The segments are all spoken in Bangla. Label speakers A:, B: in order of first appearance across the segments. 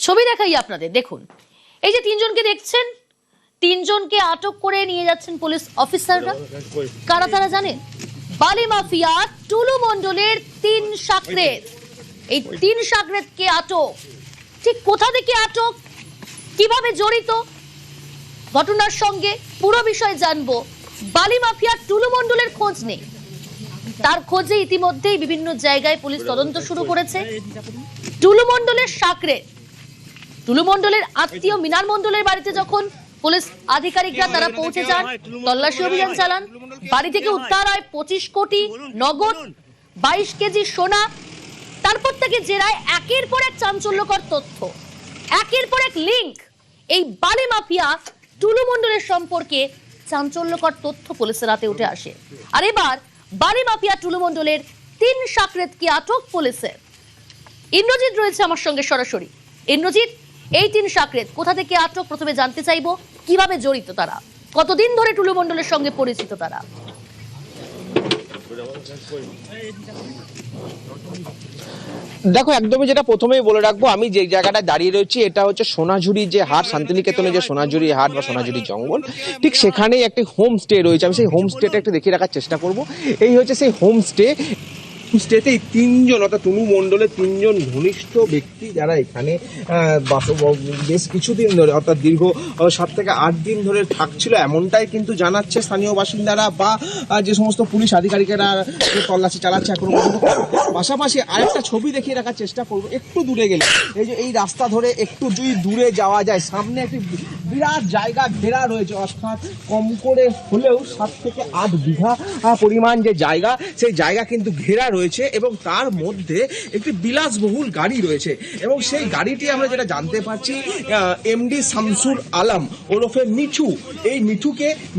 A: ছবি দেখাই আপনাদের, দেখুন এই যে তিনজনকে দেখছেন, তিনজনকে আটক করে নিয়ে যাচ্ছেন পুলিশ অফিসাররা। কারা তারা জানেন? বালি মাফিয়া টুলু মণ্ডলের তিন সাকরেত। এই তিন সাকরেতকে আটক, ঠিক কোথা থেকে আটক, কিভাবে জড়িত ঘটনার সঙ্গে, পুরো বিষয় জানবো। বালি মাফিয়া টুলু মণ্ডলের খোঁজ নেই, তার খোঁজে ইতিমধ্যেই বিভিন্ন জায়গায় পুলিশ তদন্ত শুরু করেছে। টুলু মণ্ডলের সাকরেত, টুলু মণ্ডলের আত্মীয় মিনার মণ্ডলের বাড়িতে যখন পুলিশ আধিকারিকরা তারা পৌঁছে যান, তল্লাশি অভিযান চালান, বাড়ি থেকে উদ্ধার হয় 25 কোটি নগদ, 22 কেজি সোনা। তারপর থেকে জেরায় একের পর এক চাঞ্চল্যকর তথ্য, একের পর এক লিঙ্ক। এই বালি মাফিয়া টুলু মণ্ডলের সম্পর্কে চাঞ্চল্যকর তথ্য পুলিশের হাতে উঠে আসে। আর এবার বালি মাফিয়া টুলু মণ্ডলের তিন সাকরেতকে আটক পুলিশের। ইন্দ্রজিৎ রয়েছে আমার সঙ্গে সরাসরি। ইন্দ্রজিৎ, এই তিন সাকরেত কোথা থেকে আটক প্রথমে জানতে চাইবো, কিভাবে জড়িত তারা, কতদিন ধরে টুলু মণ্ডলের সঙ্গে পরিচিত তারা?
B: দেখো, একদমই যেটা প্রথমেই বলে রাখবো, আমি যে জায়গাটায় দাঁড়িয়ে রয়েছি এটা হচ্ছে সোনাঝুরি যে হাট, শান্তিনিকেতনে যে সোনাঝুরি হাট বা সোনাঝুরি জঙ্গল, ঠিক সেখানেই একটি হোমস্টে রয়েছে। আমি সেই হোমস্টেটা একটু দেখিয়ে রাখার চেষ্টা করব। এই হচ্ছে সেই হোমস্টেতেই তিনজন, অর্থাৎ টুলু মণ্ডলের তিনজন ঘনিষ্ঠ ব্যক্তি যারা এখানে বেশ কিছুদিন ধরে, অর্থাৎ দীর্ঘ 7 থেকে 8 দিন ধরে থাকছিল, এমনটাই কিন্তু জানাচ্ছে স্থানীয় বাসিন্দারা বা যে সমস্ত পুলিশ আধিকারিকেরা তল্লাশি চালাচ্ছে এখনো পর্যন্ত। পাশাপাশি আরেকটা ছবি দেখিয়ে রাখার চেষ্টা করবো। একটু দূরে গেলে, এই যে এই রাস্তা ধরে একটু যদি দূরে যাওয়া যায়, সামনে একটি বিরাট জায়গা ঘেরা রয়েছে, অর্থাৎ কম করে হলেও 7 থেকে 8 বিঘা পরিমাণ যে জায়গা, সেই জায়গা কিন্তু ঘেরা রয়েছে এবং তার মধ্যে একটি বিলাসবহুল গাড়ি রয়েছে। এবং সেই গাড়িটি আমরা যেটা জানতে পারছি, এমডি শামসুল আলম ওরফে মিঠু। এই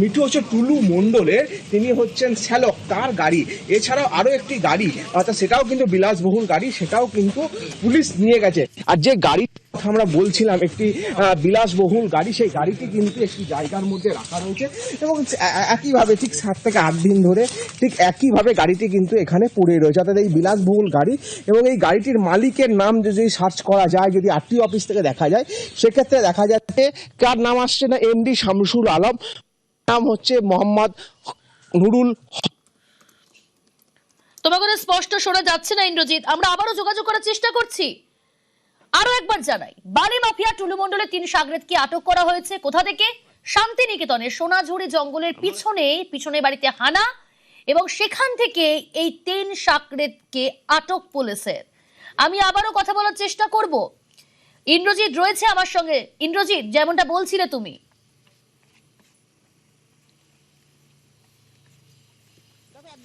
B: মিঠু হচ্ছে টুলু মণ্ডলের, তিনি হচ্ছেন শ্যালক, তার গাড়ি। এছাড়াও আরো একটি গাড়ি, অর্থাৎ সেটাও কিন্তু বিলাসবহুল গাড়ি, সেটাও কিন্তু পুলিশ নিয়ে গেছে। আর যে গাড়ি আমরা বলছিলাম একটি বিলাসবহুল গাড়ি, সেই গাড়িটি কিন্তু একটি জায়গার মধ্যে রাখা রয়েছে এবং একইভাবে ঠিক 7 থেকে 8 দিন ধরে ঠিক একইভাবে গাড়িটি কিন্তু এখানে পড়ে রয়েছে। অর্থাৎ এই বিলাসবহুল গাড়ি এবং এই গাড়িটির মালিকের নাম যদি সার্চ করা যায়, যদি আরটিও অফিস থেকে দেখা যায়, সেক্ষেত্রে দেখা যাচ্ছে কার নাম আসছে না, এমডি শামসুল আলম, নাম হচ্ছে মোহাম্মদ নুরুল।
A: তোমার কথা স্পষ্ট শোনা যাচ্ছে না ইন্দ্রজিৎ, আমরা আবারও যোগাযোগ করার চেষ্টা করছি। আরো একবার জানাই, বালি মাফিয়া টুলু মণ্ডলের তিন সাকরেতকে আটক করা হয়েছে কোথা থেকে? শান্তিনিকেতনের সোনাঝুরি জঙ্গলের পিছনে বাড়িতে হানা, এবং সেখান থেকে এই তিন সাকরেতকে আটক পুলিশের। আমি আবারও কথা বলার চেষ্টা করব। ইন্দ্রজিৎ রয়েছে আমার সঙ্গে। ইন্দ্রজিৎ, যেমনটা বলছিলে তুমি,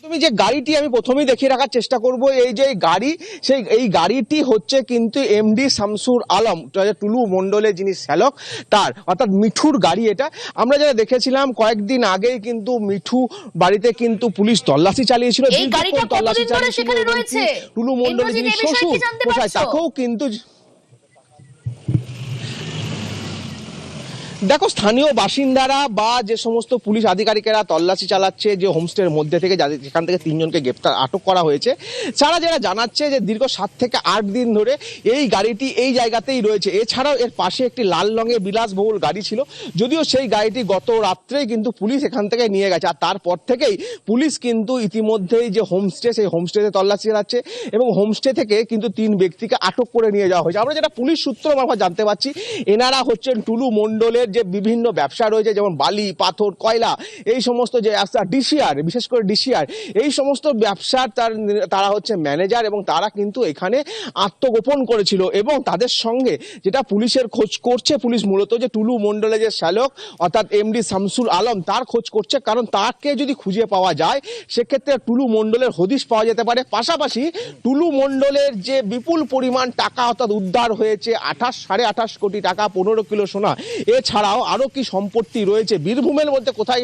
B: তুমি যে গাড়িটি আমি প্রথমেই দেখিয়ে রাখার চেষ্টা করব, এই যে গাড়ি, এই গাড়িটি হচ্ছে কিন্তু এমডি শামসুল আলম, টুলু মণ্ডলের যিনি শ্যালক, তার, অর্থাৎ মিঠুর গাড়ি এটা। আমরা যারা দেখেছিলাম কয়েকদিন আগেই কিন্তু মিঠু বাড়িতে কিন্তু পুলিশ তল্লাশি চালিয়েছিল,
A: এই গাড়িটা কতদিন ধরে সেখানে রয়েছে?
B: টুলু মণ্ডলের যিনি শ্বশুর তাকেও কিন্তু, দেখো, স্থানীয় বাসিন্দারা বা যে সমস্ত পুলিশ আধিকারিকেরা তল্লাশি চালাচ্ছে যে হোমস্টের মধ্যে থেকে, যেখান থেকে তিনজনকে আটক করা হয়েছে, যারা জানাচ্ছে যে দীর্ঘ 7 থেকে 8 দিন ধরে এই গাড়িটি এই জায়গাতেই রয়েছে। এছাড়াও এর পাশে একটি লাল রঙের বিলাসবহুল গাড়ি ছিল, যদিও সেই গাড়িটি গত রাত্রেই কিন্তু পুলিশ এখান থেকে নিয়ে গেছে। আর তারপর থেকেই পুলিশ কিন্তু ইতিমধ্যেই যে হোমস্টে, সেই হোমস্টেতে তল্লাশি চালাচ্ছে এবং হোমস্টে থেকে কিন্তু 3 ব্যক্তিকে আটক করে নিয়ে যাওয়া হয়েছে। আমরা যেটা পুলিশ সূত্র মারফত জানতে পারছি, এনারা হচ্ছেন টুলু মণ্ডলের যে বিভিন্ন ব্যবসা রয়েছে, যেমন বালি, পাথর, কয়লা, এই সমস্ত যে ডিসিআর, বিশেষ করে ডিসিআর, এই সমস্ত ব্যবসার তারা হচ্ছে ম্যানেজার এবং তারা কিন্তু এখানে আত্মগোপন করেছিল। এবং তাদের সঙ্গে যেটা পুলিশের খোঁজ করছে পুলিশ, মূলত যে টুলু মণ্ডলের যে শ্যালক, অর্থাৎ এমডি শামসুল আলম, তার খোঁজ করছে, কারণ তাকে যদি খুঁজে পাওয়া যায় সেক্ষেত্রে টুলু মণ্ডলের হদিশ পাওয়া যেতে পারে। পাশাপাশি টুলু মণ্ডলের যে বিপুল পরিমাণ টাকা, অর্থাৎ উদ্ধার হয়েছে 28.5 কোটি টাকা, 15 কিলো সোনা, এছাড়া ছাড়াও আরো কি সম্পত্তি রয়েছে বীরভূমের মধ্যে, কোথায়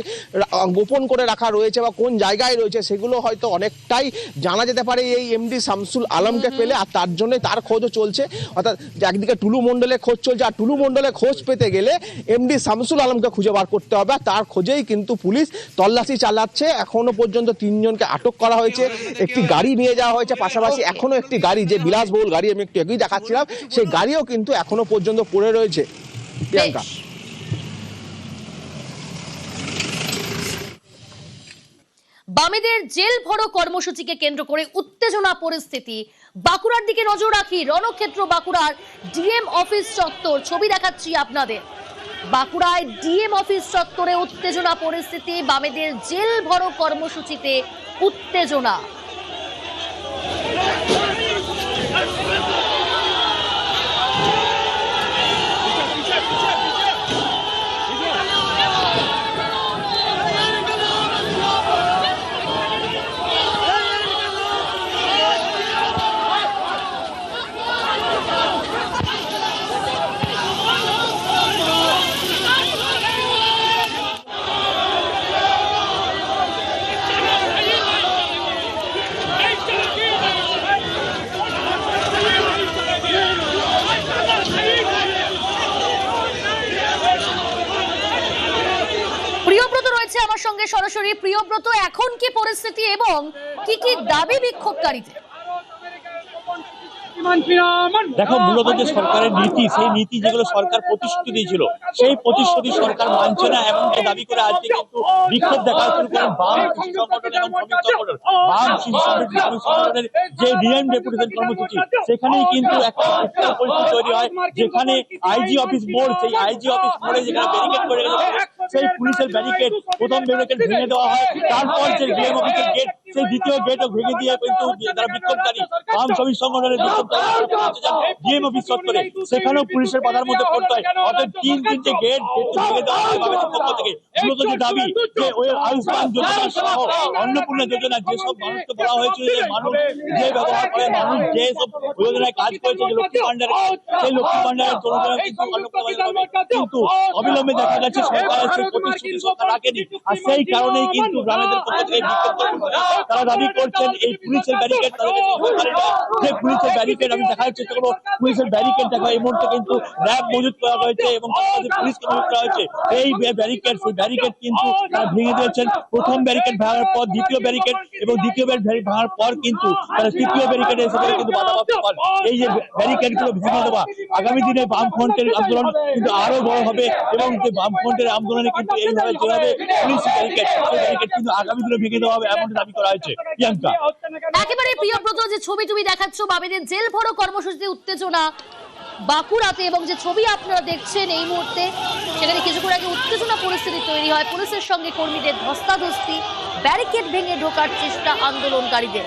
B: গোপন করে রাখা রয়েছে বা কোন জায়গায় রয়েছে, সেগুলো হয়তো অনেকটাই জানা যেতে পারে এই এমডি শামসুল আলমকে পেলে। আর তার জন্য তার খোঁজও চলছে, অর্থাৎ একদিকে টুলু মণ্ডলের খোঁজ চলছে, আর টুলু মণ্ডলের খোঁজ পেতে গেলে এমডি শামসুল আলমকে খুঁজে বার করতে হবে। তার খোঁজেই কিন্তু পুলিশ তল্লাশি চালাচ্ছে। এখনো পর্যন্ত 3 জনকে আটক করা হয়েছে, একটি গাড়ি নিয়ে যাওয়া হয়েছে, পাশাপাশি এখনো একটি গাড়ি, যে বিলাসবহুল গাড়ি আমি একটু আগেই দেখাচ্ছিলাম, সেই গাড়িও কিন্তু এখনো পর্যন্ত পড়ে রয়েছে। প্রিয়াঙ্কা,
A: বামেদের জেল ভরো কর্মসূচিকে কেন্দ্র করে উত্তেজনা পরিস্থিতি। বাঁকুড়ার দিকে নজর রাখি, রণক্ষেত্র বাঁকুড়ার ডিএম অফিস চত্বর, ছবি দেখাচ্ছি আপনাদের। বাঁকুড়ায় ডিএম অফিস চত্বরে উত্তেজনা পরিস্থিতি, বামেদের জেল ভরো কর্মসূচিতে উত্তেজনা। প্রিয়ব্রত রয়েছে আমার সঙ্গে সরাসরি। প্রিয়ব্রত, এখন কি পরিস্থিতি এবং কি কি দাবি বিক্ষোভকারীদের?
C: দেখো, মূলত যে সরকারের নীতি, সেই নীতি যেগুলো সরকার প্রতিশ্রুতি দিয়েছিল, সেই প্রতিশ্রুতি সরকার মানছে না, এমনকি দাবি করে আজকে কিন্তু বিক্ষোভ দেখা শুরু করেন বাম কৃষি সংগঠন এবং শ্রমিক সংগঠন। বাম শ্রমিক সংগঠনের যে ডিএম ডেপুটেশন কর্মসূচি, সেখানেই কিন্তু একটা উত্তাল পরিস্থিতি তৈরি হয়, যেখানে আইজি অফিস মোড়, সেই আইজি অফিস মোড়ে যেখানে ব্যারিকেড করে রেখেছে, সেই পুলিশের ব্যারিকেড, প্রথম ব্যারিকেড ভেঙে দেওয়া হয়, তারপর যে ডিএম অফিসের গেট, সেই দ্বিতীয় গেটও ভেঙে দিয়ে কিন্তু যারা বিক্ষোভকারী, বাম শ্রমিক সংগঠনের ডিএম অফিস চত্বরে, সেখানেও পুলিশের বাধার মধ্যে পড়তে হয়। অর্থাৎ 3 গেট ভেঙে দেওয়া হয় বামেদের পক্ষ থেকে। মূলত যে দাবি, যে ওই আয়ুষ্মান যোজনা সহ অন্নপূর্ণা যোজনা, যেসব মানুষকে বলা হয়েছিল যে মানুষ যে ব্যবহার করে, মানুষ যেসব যোজনায় কাজ করেছে, যে লক্ষ্মী ভান্ডার, সেই লক্ষ্মী ভান্ডারের যোজনা কিন্তু কিন্তু অবিলম্বে দেখা যাচ্ছে সরকারের সেই প্রতিশ্রুতি সরকার রাখেনি। আর সেই কারণেই কিন্তু গ্রামেদের পক্ষ থেকে বিক্ষোভ তারা দাবি করছেন এই পুলিশের ব্যারিকেড, যে পুলিশের ব্যারিকেড আমি দেখার চেষ্টা করবো। পুলিশের ব্যারিকেড দেখো, এই মুহূর্তে কিন্তু র্যাব মজুত করা হয়েছে এবং পুলিশকে মজুত করা হয়েছে। এই ব্যারিকেড, সেই ব্যারিকেড কিন্তু তারা ভেঙে দিয়েছেন। প্রথম ব্যারিকেড ভাঙার পর দ্বিতীয় ব্যারিকেড, এবং দ্বিতীয় ব্যারিকেড ভাঙার পর কিন্তু তারা তৃতীয় ব্যারিকেডে এসে কিন্তু বাধাপ্রাপ্ত হন। এই যে ব্যারিকেড গুলো ভেঙে দেওয়া, আগামী দিনে বামফ্রন্টের আন্দোলন কিন্তু আরো বড় হবে, এবং যে বামফ্রন্টের আন্দোলনে কিন্তু এইভাবে যেভাবে পুলিশ ব্যারিকেড, সেই ব্যারিকেড কিন্তু আগামী দিনে ভেঙে দেওয়া হবে, এমন দাবি করা হয়েছে। প্রিয়াঙ্কা,
A: একেবারে প্রিয়ব্রত, যে ছবি তুমি দেখাচ্ছ, বামেদের জেল ভরো কর্মসূচিতে উত্তেজনা বাঁকুড়াতে, এবং যে ছবি আপনারা দেখছেন এই মুহূর্তে, সেখানে কিছুক্ষণ আগে উত্তেজনা পরিস্থিতি তৈরি হয়, পুলিশের সঙ্গে কর্মীদের ধস্তাধস্তি, ব্যারিকেড ভেঙে ঢোকার চেষ্টা আন্দোলনকারীদের।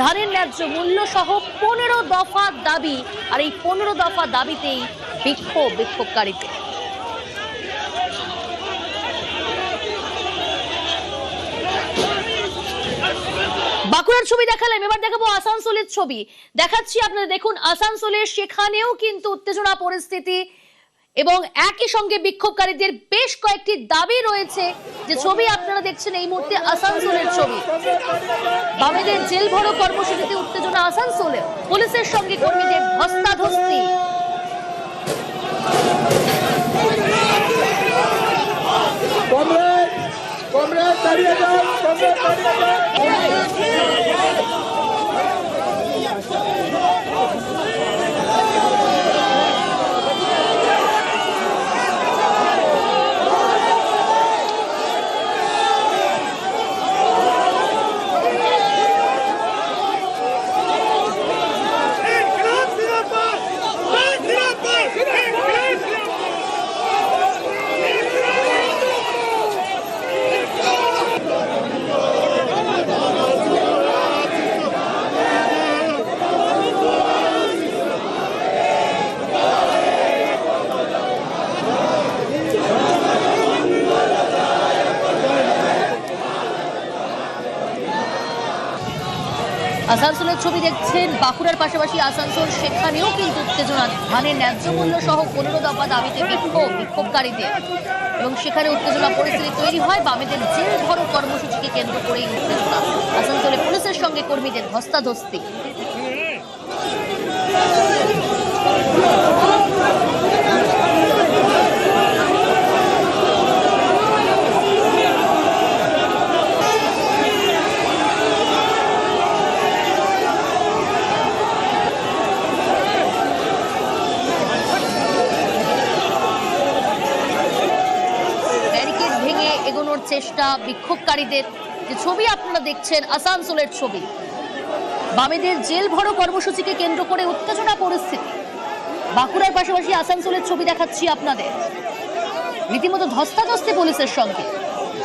A: ধানের ন্যায্য মূল্য সহ 15 দফা দাবি, আর এই 15 দফা দাবিতেই বিক্ষোভকারীদের। বাঁকুড়ার ছবি দেখালাম, এবার দেখাবো আসানসোলের ছবি। দেখাচ্ছি আপনাদের, দেখুন আসানসোলের, সেখানেও কিন্তু উত্তেজনা পরিস্থিতি এবং একই সঙ্গে বিক্ষোভকারীদের বেশ কয়েকটি দাবি রয়েছে। যে ছবি আপনারা দেখছেন এই মুহূর্তে আসানসোলের ছবি, বামেদের জেল ভরো কর্মসূচিতে উত্তেজনা আসানসোলে, পুলিশের সঙ্গে কর্মীদের ধস্তাধস্তি।
D: দাঁড়িয়ে
A: আসানসোলের ছবি দেখছেন, বাঁকুড়ার পাশাপাশি আসানসোল, সেখানেও কিন্তু উত্তেজনা। ধানের ন্যায্য মূল্য সহ 15 দফা দাবিতে বিক্ষোভকারীদের, এবং সেখানে উত্তেজনা পরিস্থিতি তৈরি হয়। বামেদের জেল ভরো কর্মসূচিকে কেন্দ্র করেই উত্তেজনা। আসানসোলে পুলিশের সঙ্গে কর্মীদের ধস্তাধস্তি। ব্যারিকেড ভেঙে এগোনোর চেষ্টা বিক্ষোভকারীদের। যে ছবি আপনারা দেখছেন আসানসোলের ছবি, বামেদের জেল ভরো কর্মসূচিকে কেন্দ্র করে উত্তেজনা পরিস্থিতি। বাঁকুড়ার পাশাপাশি আসানসোলের ছবি দেখাচ্ছি আপনাদের, রীতিমতো ধস্তাধস্তি পুলিশের সঙ্গে,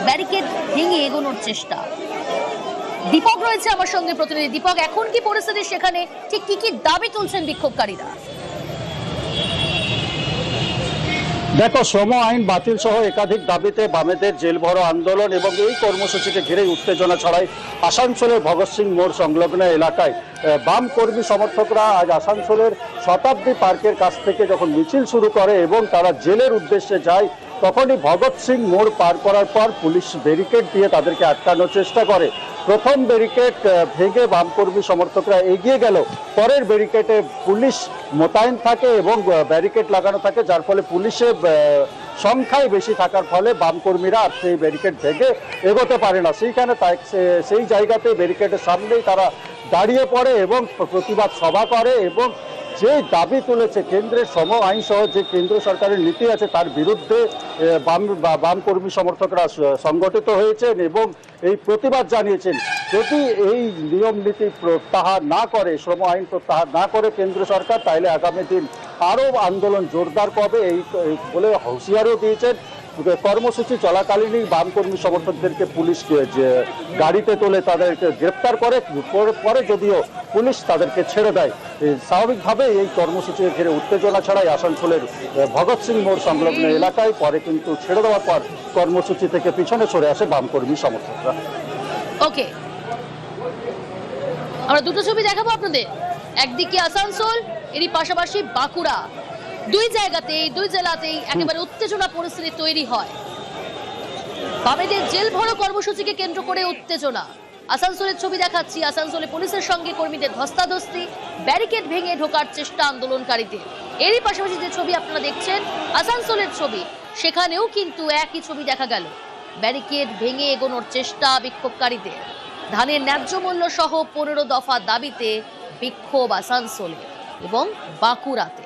A: ব্যারিকেড ভেঙে এগোনোর চেষ্টা। দীপক রয়েছে আমার সঙ্গে, প্রতিনিধি দীপক, এখন কি পরিস্থিতি সেখানে, ঠিক কি কি দাবি তুলছেন বিক্ষোভকারীরা?
E: দেখো, শ্রম আইন বাতিল সহ একাধিক দাবিতে বামেদের জেল ভরো আন্দোলন এবং এই কর্মসূচিকে ঘিরে উত্তেজনা ছড়ায় আসানসোলের ভগৎ সিং মোড় সংলগ্ন এলাকায়। বাম কর্মী সমর্থকরা আজ আসানসোলের শতাব্দী পার্কের কাছ থেকে যখন মিছিল শুরু করে এবং তারা জেলের উদ্দেশ্যে যায়, তখনই ভগৎ সিং মোড় পার করার পর পুলিশ ব্যারিকেড দিয়ে তাদেরকে আটকানোর চেষ্টা করে। প্রথম ব্যারিকেড ভেঙে বামকর্মী সমর্থকরা এগিয়ে গেল, পরের ব্যারিকেডে পুলিশ মোতায়েন থাকে এবং ব্যারিকেড লাগানো থাকে, যার ফলে পুলিশের সংখ্যায় বেশি থাকার ফলে বামকর্মীরা আর সেই ব্যারিকেড ভেঙে এগোতে পারে না। সেইখানে সেই জায়গাতে ব্যারিকেডের সামনেই তারা দাঁড়িয়ে পড়ে এবং প্রতিবাদ সভা করে এবং যে দাবি তুলেছে কেন্দ্রের শ্রম আইন সহ যে কেন্দ্র সরকারের নীতি আছে তার বিরুদ্ধে বাম কর্মী সমর্থকরা সংগঠিত হয়েছেন এবং এই প্রতিবাদ জানিয়েছেন। যদি এই নিয়ম নীতি প্রত্যাহার না করে, শ্রম আইন প্রত্যাহার না করে কেন্দ্র সরকার, তাহলে আগামী দিন আরও আন্দোলন জোরদার হবে এই বলে হুঁশিয়ারিও দিয়েছেন। কর্মসূচি চলাকালীনই বাম কর্মী সমর্থকদেরকে পুলিশ গাড়িতে তোলে, তাদেরকে গ্রেপ্তার করে, পরে যদিও পুলিশ তাদেরকে ছেড়ে দেয়। স্বাভাবিকভাবে এই কর্মসূচিকে ঘিরে উত্তেজনা ছড়ায় আসানসোলের ভগৎ সিং মোড় সংলগ্ন এলাকায়। পরে কিন্তু ছেড়ে দেওয়ার পর কর্মসূচি থেকে পিছনে সরে আসে বাম কর্মী সমর্থকরা।
A: ওকে, আমরা দুটো ছবি দেখাবো আপনাদের, একদিকে আসানসোল, এরই পাশাপাশি বাঁকুড়া। দুই জায়গাতেই, দুই জেলাতেই একেবারে উত্তেজনা পরিস্থিতি তৈরি হয়। বামেদের জেল ভরো কর্মসূচিকে কেন্দ্র করে উত্তেজনা। আসানসোলের ছবি দেখাচ্ছি, আসানসোলে পুলিশের সঙ্গে কর্মীদের ধস্তাধস্তি, ব্যারিকেড ভেঙে ঢোকার চেষ্টা আন্দোলনকারীদের। এরই পাশাপাশি যে ছবি আপনারা দেখছেন আসানসোলের ছবি, সেখানেও কিন্তু একই ছবি দেখা গেল, ব্যারিকেড ভেঙে এগোনোর চেষ্টা বিক্ষোভকারীদের। ধানের ন্যায্য মূল্য সহ 15 দফা দাবিতে বিক্ষোভ আসানসোলে এবং বাঁকুড়াতে।